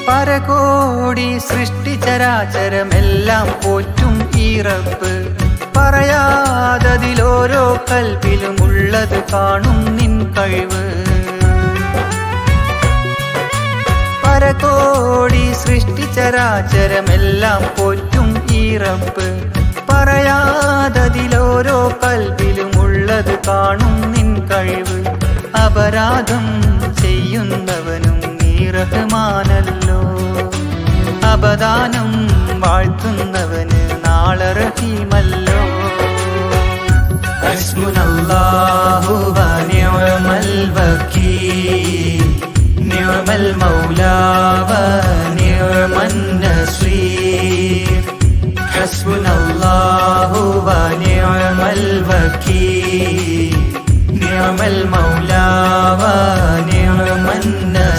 പരകോടി സൃഷ്ടിചരാചരമെല്ലാം പോറ്റും ഈ റബ്ബ്, പറയാതതിലോരോ കൽബിലുമുള്ളത് കാണും നിൻ കഴിവ്. പരകോടി സൃഷ്ടിചരാചരമെല്ലാം പോറ്റും ഈ റബ്ബ്, പറയാതതിലോരോ കൽബിലുമുള്ളത് കാണും നിൻ കഴിവ്. അപരാധം ചെയ്യുന്നവനും നീ റഹ്മാനല്ലോ, അപദാനം വാഴ്ത്തുന്നവന് നാളെ റഹീമല്ലോ. ഹസ്ബുനല്ലാഹു വ നിഅമൽ വകീൽ, നിഅമൽ മൗലാ വ നിഅമൻ നസീർ. ഹസ്ബുനല്ലാഹു വ നിഅമൽ വകീൽ, നിഅമൽ മൗലാ വ നിഅമൻ നസീർ.